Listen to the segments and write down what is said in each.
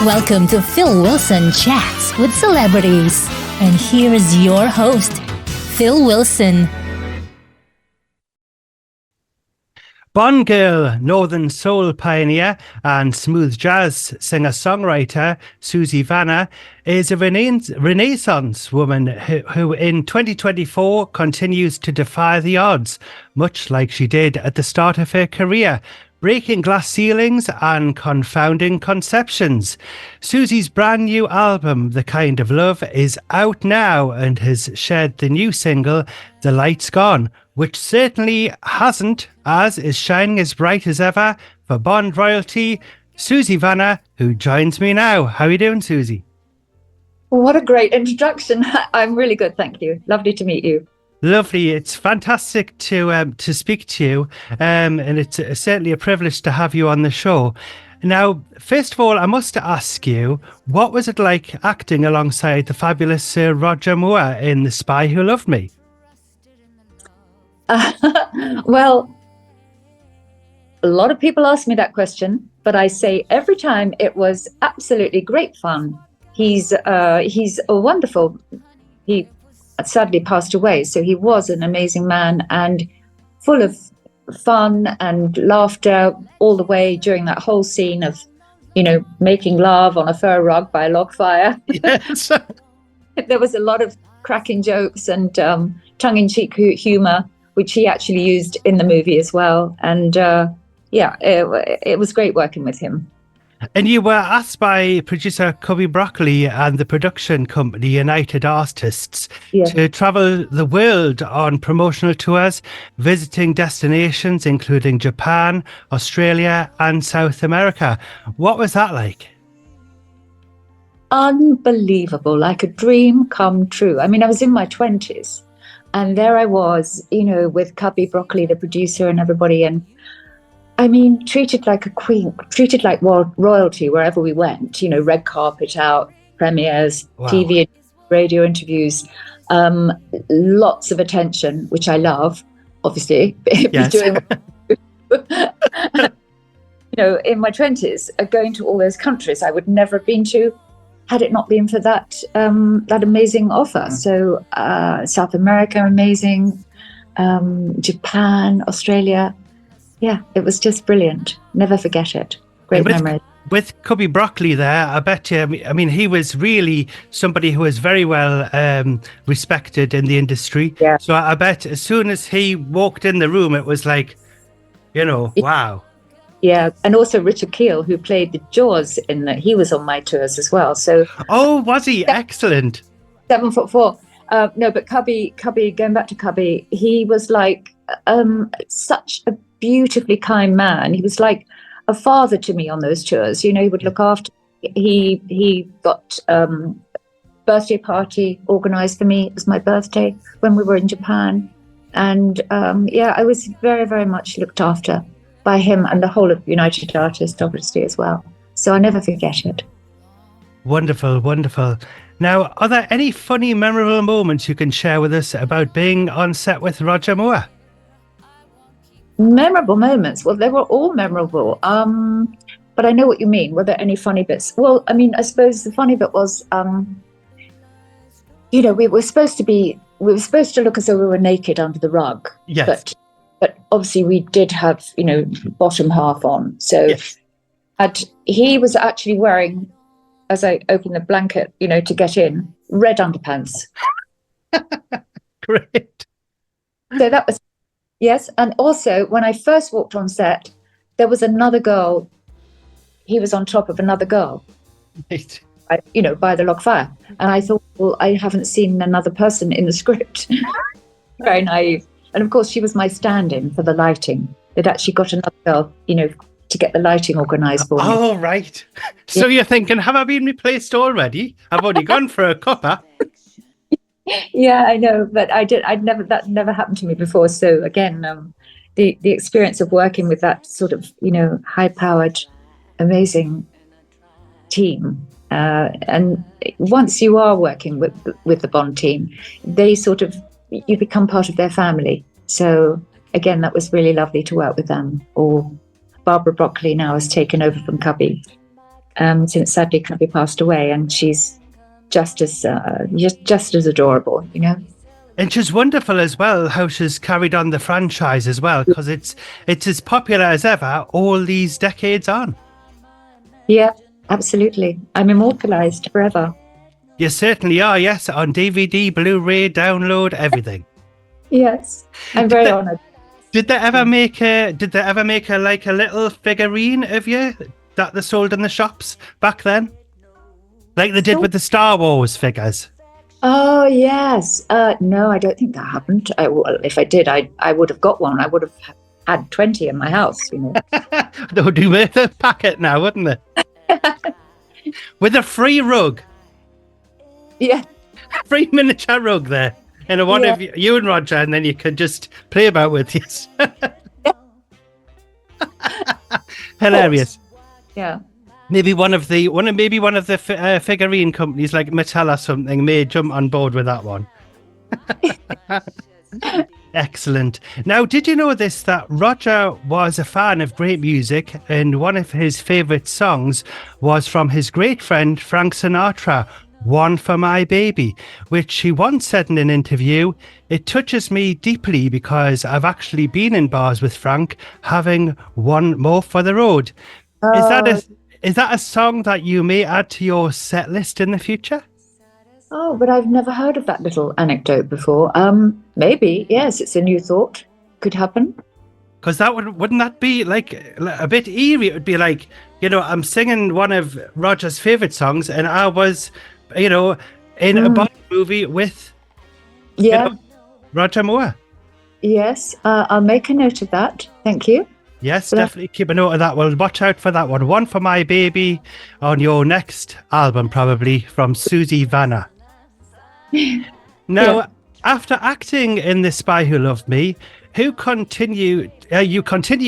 Welcome to Phil Wilson Chats with Celebrities. And here is your host, Phil Wilson. Bond girl, Northern soul pioneer and smooth jazz singer-songwriter Susie Vanner is a Renaissance woman who in 2024 continues to defy the odds, much like she did at the start of her career, breaking glass ceilings and confounding conceptions. Susie's brand new album, The Kind of Love, is out now and has shared the new single, The Light's Gone, which certainly hasn't, as is shining as bright as ever for Bond royalty, Susie Vanna, who joins me now. How are you doing, Susie? What a great introduction. I'm really good, thank you. Lovely to meet you. Lovely. It's fantastic to speak to you, and it's certainly a privilege to have you on the show. Now, first of all, I must ask you, what was it like acting alongside the fabulous Sir Roger Moore in The Spy Who Loved Me? Well, a lot of people ask me that question, but I say every time it was absolutely great fun. He's a wonderful. He sadly passed away, so he was an amazing man and full of fun and laughter all the way during that whole scene of, making love on a fur rug by a log fire. Yes. There was a lot of cracking jokes and tongue-in-cheek humor, which he actually used in the movie as well. And it was great working with him. And you were asked by producer Cubby Broccoli and the production company United Artists to travel the world on promotional tours, visiting destinations including Japan, Australia and South America. What was that like? Unbelievable, like a dream come true. I mean, I was in my 20s and there I was, with Cubby Broccoli, the producer, and everybody. And I mean, treated like a queen, treated like royalty wherever we went, red carpet out, premieres, wow. TV, radio interviews, lots of attention, which I love, obviously. Yes. Doing, in my 20s, going to all those countries I would never have been to had it not been for that amazing offer. So South America, amazing, Japan, Australia. Yeah, it was just brilliant. Never forget it. Great memory. With Cubby Broccoli there, I bet you, I mean, he was really somebody who was very well respected in the industry. Yeah. So I bet as soon as he walked in the room, it was like, wow. Yeah, and also Richard Kiel, who played the Jaws he was on my tours as well. So. Oh, was he? Excellent. 7'4". No, but Cubby, going back to Cubby, he was like such a beautifully kind man. He was like a father to me on those tours. He would look after. He got birthday party organized for me. It was my birthday when we were in Japan, and I was very, very much looked after by him and the whole of United Artists, obviously, as well. So I never forget it. Wonderful, wonderful. Now, are there any funny, memorable moments you can share with us about being on set with Roger Moore? Memorable moments? Well, they were all memorable. But I know what you mean. Were there any funny bits? Well, I mean, I suppose the funny bit was, we were supposed to look as though we were naked under the rug. Yes. But obviously we did have, bottom half on. So yes. He was actually wearing, as I opened the blanket, to get in, red underpants. Great. So that was, yes. And also when I first walked on set, there was another girl. He was on top of another girl, right. By the log fire. And I thought, well, I haven't seen another person in the script. Very naive. And of course, she was my stand-in for the lighting. They'd actually got another girl, to get the lighting organised for me. Oh, right. So you're thinking, have I been replaced already? I've only gone for a cuppa. Yeah, I know, but that never happened to me before. So again, the experience of working with that sort of, high-powered, amazing team. And once you are working with the Bond team, they sort of, you become part of their family. So again, that was really lovely to work with them. Or Barbara Broccoli now has taken over from Cubby. since sadly Cubby passed away, and she's just as adorable, you know. And she's wonderful as well, how she's carried on the franchise as well, because it's as popular as ever all these decades on. Yeah, absolutely. I'm immortalized forever. You certainly are, yes, on DVD, Blu-ray, download, everything. Yes, I'm very honoured. Did they ever make a like a little figurine of you that they sold in the shops back then? Like they did with the Star Wars figures? Oh, yes. No, I don't think that happened. If I did, I would have got one. I would have had 20 in my house, you know. They would do with a packet now, wouldn't they? With a free rug. Yeah. Free miniature rug there. And one of you and Roger, and then you could just play about with this. Hilarious. Yeah. Maybe one of the figurine companies like Mattel or something may jump on board with that one. Excellent. Now, did you know this, that Roger was a fan of great music, and one of his favourite songs was from his great friend Frank Sinatra, One for My Baby, which he once said in an interview, "It touches me deeply because I've actually been in bars with Frank having one more for the road." Is that a song that you may add to your set list in the future? Oh, but I've never heard of that little anecdote before. Maybe, yes, it's a new thought. Could happen. Because wouldn't that be like a bit eerie? It would be like, you know, I'm singing one of Roger's favourite songs, and I was, you know, in a Bond movie with Roger Moore. Yes, I'll make a note of that. Thank you. Yes, definitely keep a note of that. Well, watch out for that one. One for My Baby on your next album, probably, from Susie Vanner. Now, after acting in The Spy Who Loved Me, you continue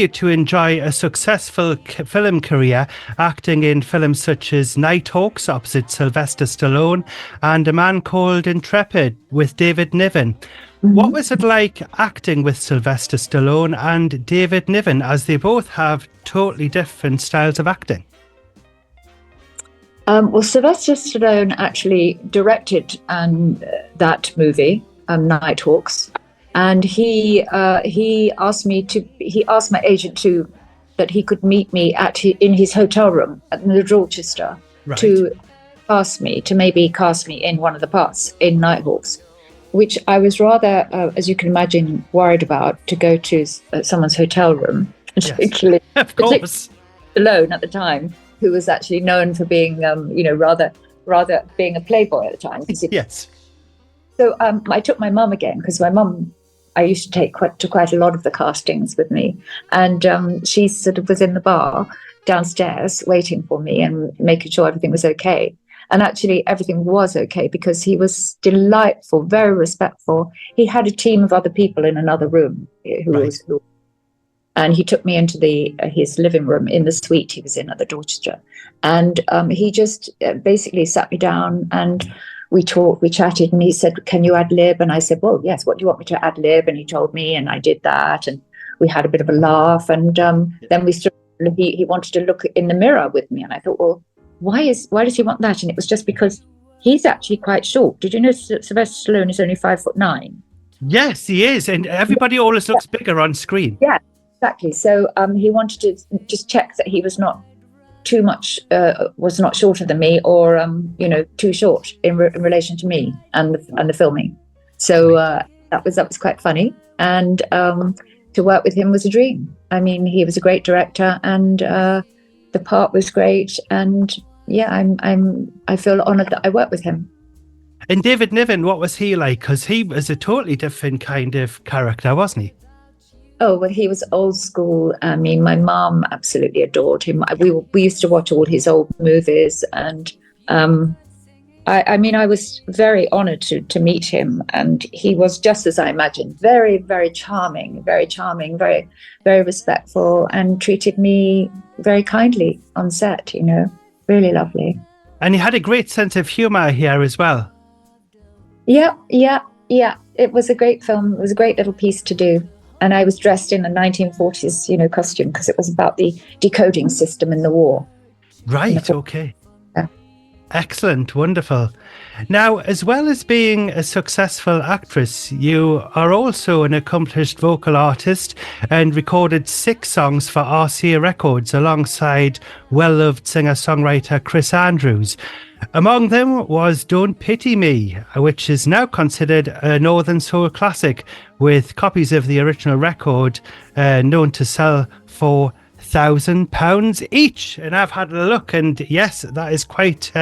to enjoy a successful film career, acting in films such as Nighthawks opposite Sylvester Stallone and A Man Called Intrepid with David Niven. What was it like acting with Sylvester Stallone and David Niven, as they both have totally different styles of acting? Well, Sylvester Stallone actually directed that movie, Nighthawks, and he asked my agent that he could meet me in his hotel room at the Dorchester to maybe cast me in one of the parts in Nighthawks, which I was rather, as you can imagine, worried about, to go to someone's hotel room, particularly of course, Stallone at the time, who was actually known for being, rather being a playboy at the time. Yes. So I took my mum again, because my mum, I used to take quite a lot of the castings with me, and she sort of was in the bar downstairs waiting for me and making sure everything was okay. And actually, everything was okay, because he was delightful, very respectful. He had a team of other people in another room and he took me into his living room in the suite he was in at the Dorchester. And he just basically sat me down and we talked, we chatted, and he said, "Can you ad-lib?" And I said, "Well, yes, what do you want me to ad-lib?" And he told me, and I did that, and we had a bit of a laugh. And then he wanted to look in the mirror with me, and I thought, well, why does he want that? And it was just because he's actually quite short. Did you know Sylvester Stallone is only 5'9"? Yes, he is, and everybody always looks bigger on screen. Yeah, exactly. So he wanted to just check that he was not too much, was not shorter than me, or too short in relation to me and the filming. So that was quite funny, and to work with him was a dream. I mean, he was a great director, and the part was great, and I feel honoured that I worked with him. And David Niven, what was he like? Because he was a totally different kind of character, wasn't he? Oh, well, he was old school. I mean, my mum absolutely adored him. We used to watch all his old movies, and I was very honoured to meet him, and he was just as I imagined, very, very charming, very, very respectful, and treated me very kindly on set, really lovely. And he had a great sense of humour here as well. Yeah. It was a great film. It was a great little piece to do. And I was dressed in a 1940s, costume, because it was about the decoding system in the war. Right, okay. Yeah. Excellent, wonderful. Now, as well as being a successful actress, you are also an accomplished vocal artist and recorded 6 songs for RCA Records alongside well-loved singer-songwriter Chris Andrews. Among them was Don't Pity Me, which is now considered a Northern Soul classic, with copies of the original record known to sell for £1,000 each. And I've had a look, and yes, that is quite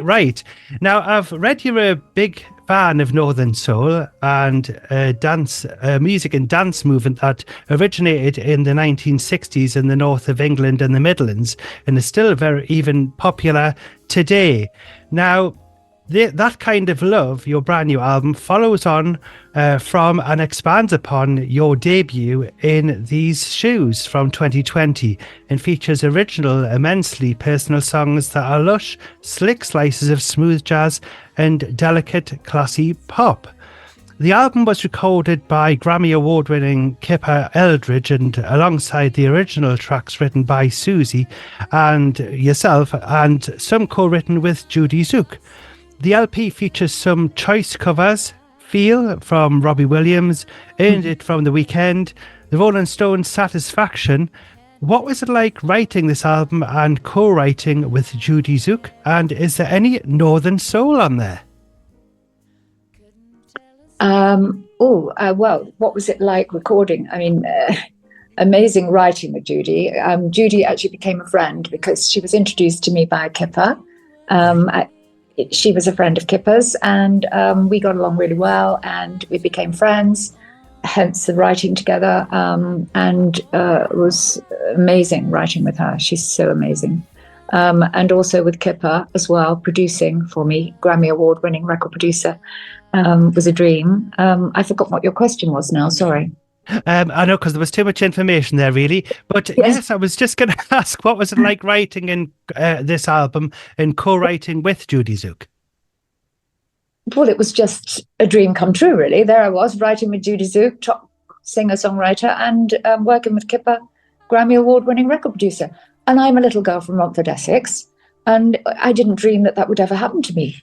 right. Now, I've read you're a big fan of Northern Soul and dance music and dance movement that originated in the 1960s in the north of England and the Midlands, and is still very even popular today. Now, that kind of love, your brand new album, follows on from and expands upon your debut in These Shoes from 2020 and features original, immensely personal songs that are lush, slick slices of smooth jazz and delicate, classy pop. The album was recorded by Grammy award-winning Kipper Eldridge, and alongside the original tracks written by Susie and yourself, and some co-written with Judy Zook. The LP features some choice covers: Feel from Robbie Williams, Earned It from The Weeknd, The Rolling Stones' Satisfaction. What was it like writing this album and co-writing with Judy Zook? And is there any Northern Soul on there? Well, what was it like recording? I mean, amazing writing with Judy. Judy actually became a friend because she was introduced to me by Kipper. She was a friend of Kipper's, and we got along really well, and we became friends, hence the writing together, and it was amazing writing with her. She's so amazing. And also with Kipper as well, producing for me, Grammy award-winning record producer, was a dream. I forgot what your question was now, sorry. I know, because there was too much information there, really. But yes, I was just going to ask, what was it like writing in this album and co-writing with Judy Zook? Well, it was just a dream come true, really. There I was, writing with Judy Zook, top singer-songwriter, and working with Kipper, Grammy award-winning record producer. And I'm a little girl from Romford, Essex, and I didn't dream that that would ever happen to me.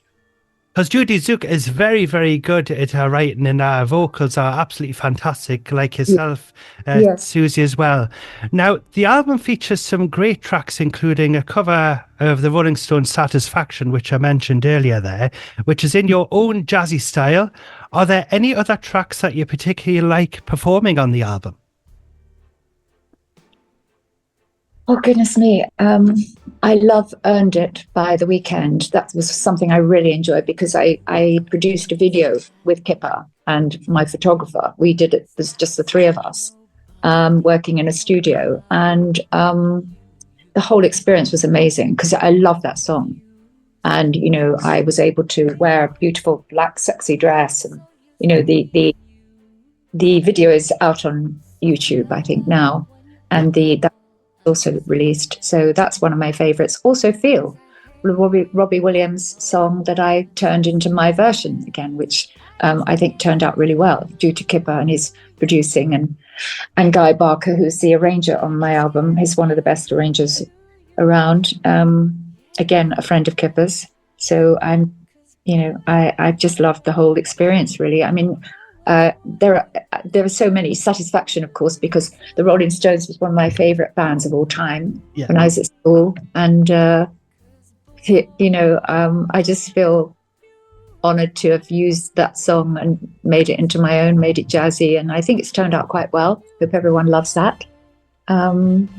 Because Judy Zook is very, very good at her writing, and her vocals are absolutely fantastic, like yourself, Yes. Susie, as well. Now, the album features some great tracks, including a cover of the Rolling Stones' Satisfaction, which I mentioned earlier there, which is in your own jazzy style. Are there any other tracks that you particularly like performing on the album? Oh, goodness me. I love Earned It by The Weeknd. That was something I really enjoyed because I produced a video with Kipper and my photographer. We did it, there's just the three of us working in a studio. And the whole experience was amazing because I love that song. And, you know, I was able to wear a beautiful black sexy dress. And, you know, the video is out on YouTube, I think, now. And that also released, so that's one of my favorites. Also Feel, Robbie Williams song that I turned into my version again, which I think turned out really well due to Kipper and his producing, and Guy Barker, who's the arranger on my album. He's one of the best arrangers around, again a friend of Kipper's. So I just loved the whole experience, really. I mean, there are so many. Satisfaction, of course, because the Rolling Stones was one of my favorite bands of all time when I was at school, and I just feel honored to have used that song and made it into my own, made it jazzy, and I think it's turned out quite well. Hope everyone loves that. And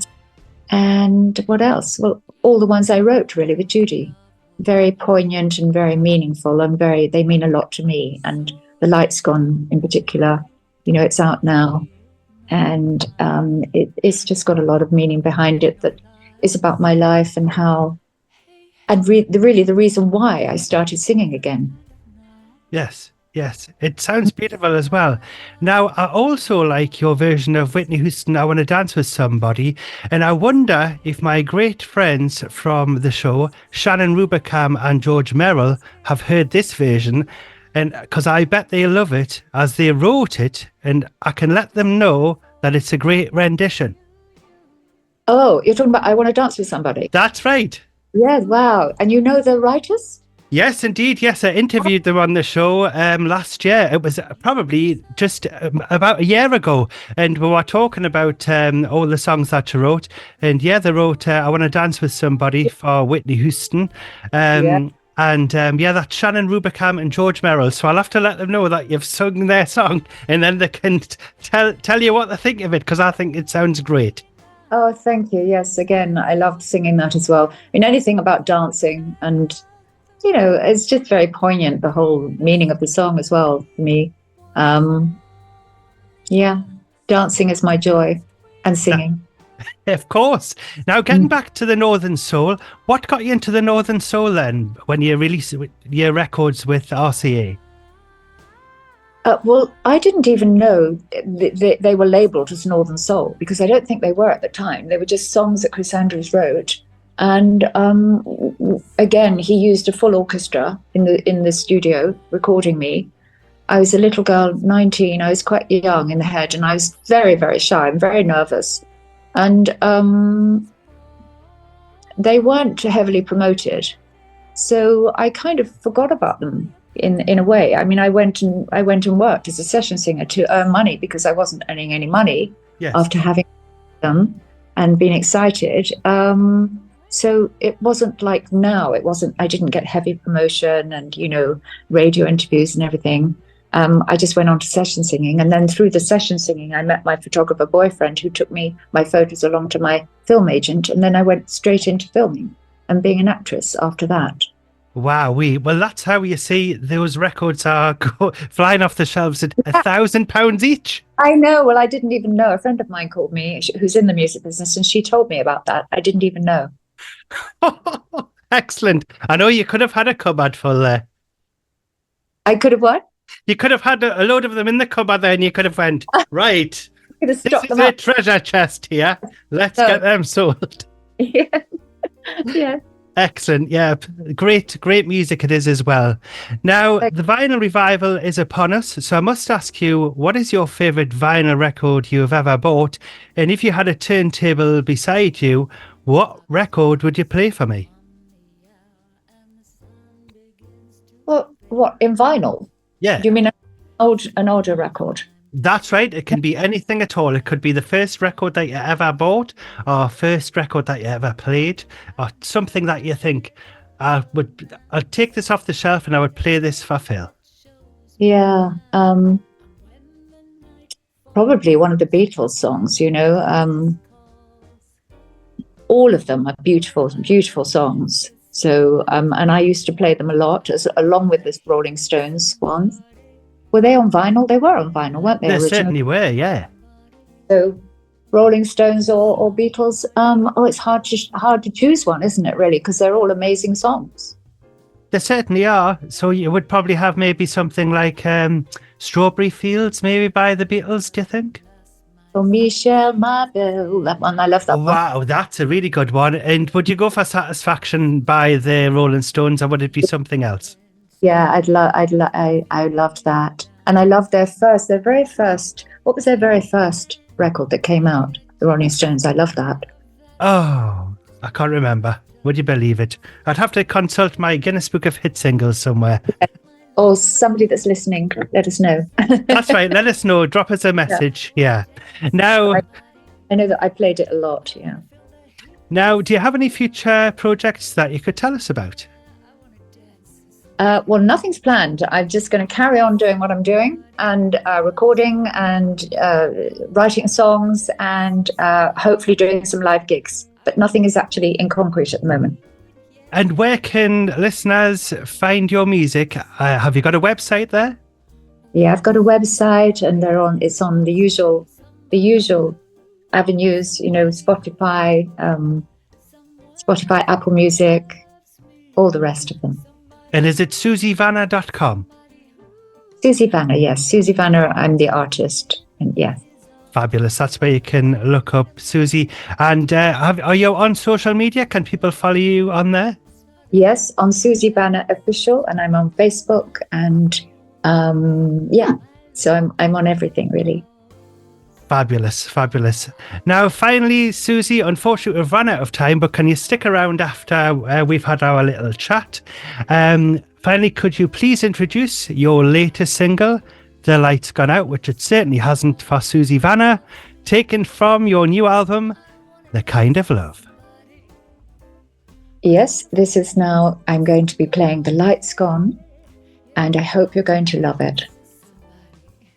what else? Well, all the ones I wrote really with Judy, very poignant and very meaningful, and they mean a lot to me. And The Light's Gone in particular, you know, it's out now, and it's just got a lot of meaning behind it that is about my life and how, and really the reason why I started singing again. Yes, it sounds beautiful as well. Now, I also like your version of Whitney Houston, I Want to Dance with Somebody, and I wonder if my great friends from the show, Shannon Rubicam and George Merrill, have heard this version. And because I bet they love it as they wrote it, and I can let them know that it's a great rendition. Oh, you're talking about I Want to Dance with Somebody. That's right. Yeah, wow. And you know the writers? Yes, indeed. Yes, I interviewed them on the show last year. It was probably just about a year ago. And we were talking about all the songs that she wrote. And yeah, they wrote I Want to Dance with Somebody for Whitney Houston. Yeah. And yeah, that's Shannon Rubicam and George Merrill. So I'll have to let them know that you've sung their song, and then they can tell you what they think of it, because I think it sounds great. Oh, thank you. Yes, again, I loved singing that as well. I mean, anything about dancing, and it's just very poignant, the whole meaning of the song as well for me. Yeah, dancing is my joy, and singing. Of course. Now, getting back to the Northern Soul, what got you into the Northern Soul then, when you released your records with RCA? Well, I didn't even know they were labelled as Northern Soul, because I don't think they were at the time. They were just songs that Chris Andrews wrote. And again, he used a full orchestra in the studio recording me. I was a little girl, 19. I was quite young in the head, and I was very, very shy and very nervous. And they weren't heavily promoted, so I kind of forgot about them in a way. I mean, I went and worked as a session singer to earn money, because I wasn't earning any money. Yes. After having them and been excited. So it wasn't like now. I didn't get heavy promotion and radio interviews and everything. I just went on to session singing, and then through the session singing, I met my photographer boyfriend, who took my photos along to my film agent, and then I went straight into filming and being an actress after that. Wow, well, that's how you see those records are flying off the shelves at £1,000 each. I know. Well, I didn't even know. A friend of mine called me, who's in the music business, and she told me about that. I didn't even know. Excellent. I know you could have had a cupboard full there. I could have what? You could have had a load of them in the cupboard there, and you could have went, right, this is a treasure chest here. Let's get them sold. Yeah. Yeah. Excellent. Yeah. Great music it is as well. Now, the vinyl revival is upon us. So I must ask you, what is your favorite vinyl record you have ever bought? And if you had a turntable beside you, what record would you play for me? Well, what, in vinyl? Yeah. Do you mean an older record? That's right. It can be anything at all. It could be the first record that you ever bought, or first record that you ever played, or something that you think, I'll take this off the shelf and I would play this for Phil. Yeah. Probably one of the Beatles songs, all of them are beautiful, beautiful songs. So, and I used to play them a lot, along with the Rolling Stones ones. Were they on vinyl? They were on vinyl, weren't they? They originally? certainly were, yeah. So, Rolling Stones or Beatles. It's hard to choose one, isn't it? Really, because they're all amazing songs. They certainly are. So you would probably have maybe something like Strawberry Fields, maybe by the Beatles. Do you think? Oh, Michelle, my belle, that one. I love that one. Wow, that's a really good one. And would you go for Satisfaction by the Rolling Stones, or would it be something else? Yeah, I loved that. And I loved their very first, what was their very first record that came out? The Rolling Stones. I love that. Oh, I can't remember. Would you believe it? I'd have to consult my Guinness Book of Hit singles somewhere. Or somebody that's listening, let us know. That's right. Let us know. Drop us a message. Yeah. Now, I know that I played it a lot. Yeah. Now, do you have any future projects that you could tell us about? Well, nothing's planned. I'm just going to carry on doing what I'm doing, and recording and writing songs, and hopefully doing some live gigs. But nothing is actually in concrete at the moment. And where can listeners find your music? Have you got a website there? Yeah, I've got a website, and it's on the usual avenues. Spotify, Apple Music, all the rest of them. And is it susievanner.com? Susie Vanner, yes. Susie Vanner, I'm the artist. And yeah. Fabulous. That's where you can look up Susie. And are you on social media? Can people follow you on there? Yes, on Susie Vanner Official, and I'm on Facebook, and so I'm on everything, really. Fabulous, fabulous. Now, finally, Susie, unfortunately, we've run out of time, but can you stick around after we've had our little chat? Finally, could you please introduce your latest single, The Light's Gone Out, which it certainly hasn't for Susie Vanner, taken from your new album, The Kind of Love. Yes, this is now, I'm going to be playing The Light's Gone, and I hope you're going to love it.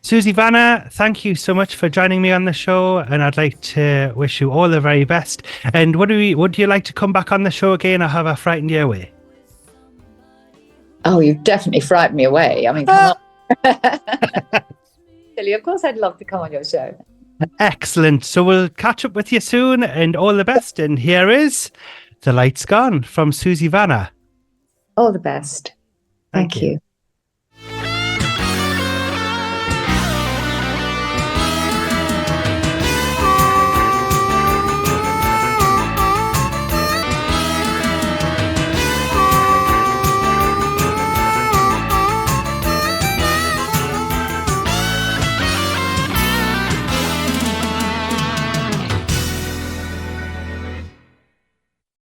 Susie Vanner, thank you so much for joining me on the show, and I'd like to wish you all the very best. And would you like to come back on the show again, or have I frightened you away? Oh, you've definitely frightened me away. I mean, come on. Silly, of course I'd love to come on your show. Excellent. So we'll catch up with you soon, and all the best. And here is The Light's Gone from Susie Vanner. All the best. Thank you.